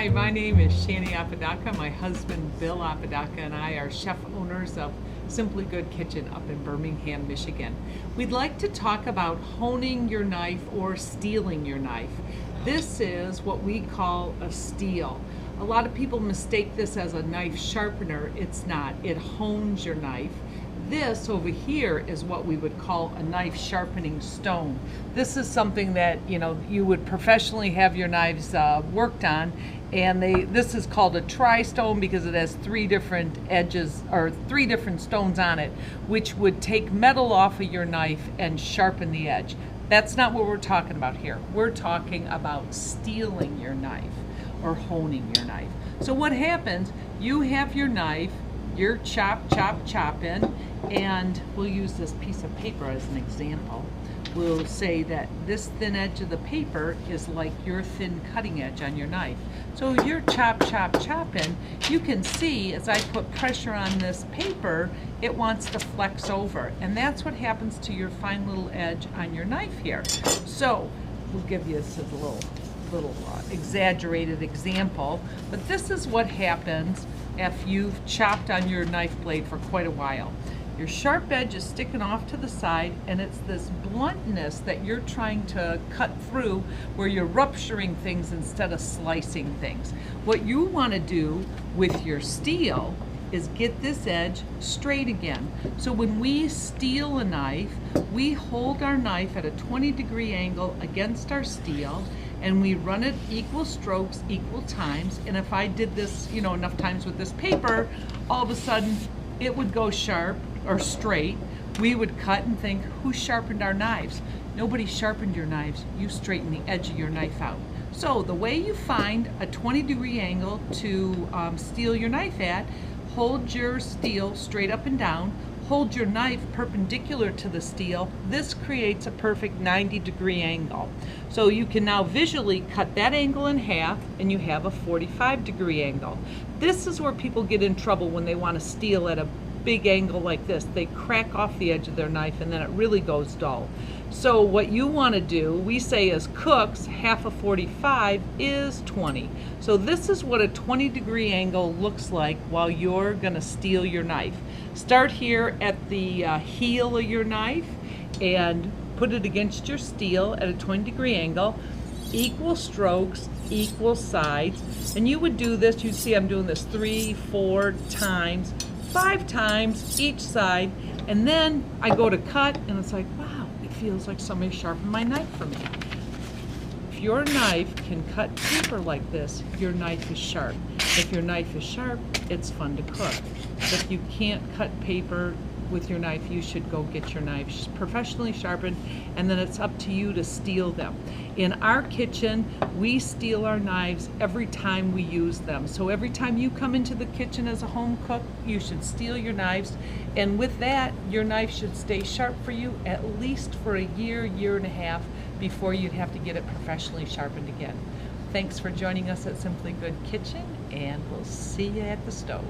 Hi, my name is Shanny Apodaca. My husband Bill Apodaca and I are chef owners of Simply Good Kitchen up in Birmingham, Michigan. We'd like to talk about honing your knife or steeling your knife. This is what we call a steel. A lot of people mistake this as a knife sharpener. It's not. It hones your knife. This over here is what we would call a knife sharpening stone. This is something that you would professionally have your knives worked on, and this is called a tri-stone because it has three different edges or three different stones on it, which would take metal off of your knife and sharpen the edge. That's not what we're talking about here. We're talking about steeling your knife or honing your knife. So what happens, you have your knife, you're chopping, and we'll use this piece of paper as an example. We'll say that this thin edge of the paper is like your thin cutting edge on your knife. So you're chopping, you can see as I put pressure on this paper, it wants to flex over. And that's what happens to your fine little edge on your knife here. So we'll give you this as a little exaggerated example, but this is what happens if you've chopped on your knife blade for quite a while. Your sharp edge is sticking off to the side, and it's this bluntness that you're trying to cut through where you're rupturing things instead of slicing things. What you want to do with your steel is get this edge straight again. So when we steel a knife, we hold our knife at a 20-degree angle against our steel, and we run it equal strokes, equal times. And if I did this, enough times with this paper, all of a sudden it would go sharp or straight. We would cut and think, who sharpened our knives? Nobody sharpened your knives. You straighten the edge of your knife out. So the way you find a 20-degree angle to steel your knife at, hold your steel straight up and down, hold your knife perpendicular to the steel. This creates a perfect 90-degree angle. So you can now visually cut that angle in half, and you have a 45-degree angle. This is where people get in trouble when they want to steel at a big angle like this. They crack off the edge of their knife, and then it really goes dull. So what you want to do, we say as cooks, half of 45 is 20. So this is what a 20-degree angle looks like while you're going to steel your knife. Start here at the heel of your knife and put it against your steel at a 20-degree angle. Equal strokes, equal sides. And you would do this, you'd see I'm doing this 3, 4 times, 5 times each side. And then I go to cut, and it's like, wow, it feels like somebody sharpened my knife for me. If your knife can cut paper like this, your knife is sharp. If your knife is sharp, it's fun to cook. If you can't cut paper with your knife, you should go get your knives professionally sharpened, and then it's up to you to steel them. In our kitchen, we steel our knives every time we use them. So every time you come into the kitchen as a home cook, you should steel your knives, and with that, your knife should stay sharp for you at least for a year, year and a half before you'd have to get it professionally sharpened again. Thanks for joining us at Simply Good Kitchen, and we'll see you at the stove.